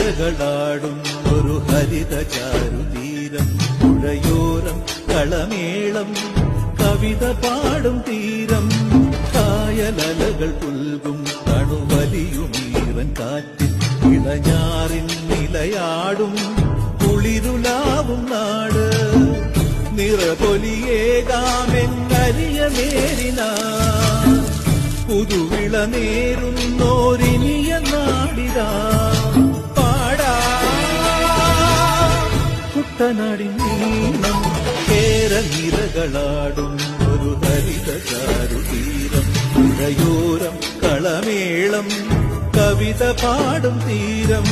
നിരകളാടും ഒരു ഹരിത ചാരുതീരം പുഴയോരം കളമേളം കവിത പാടും തീരം കായലലകൾ പുൽകും തണുവലിയുമീറൻ കാറ്റിൽ ഇളഞ്ഞാറിൻ നിലയാടും കുളിരുലാവും നാട് നിറപൊലിയേകാമെന്നരിയ നേരിന പുതുവിള നേരുന്നോരിനിയ നാടിതാ പാടാ കുട്ടനാടിൻ നീളം കേരനിരകളാടും ഒരു ഹരിത ചാരുതീരം പുഴയോരം കളമേളം കവിത പാടും തീരം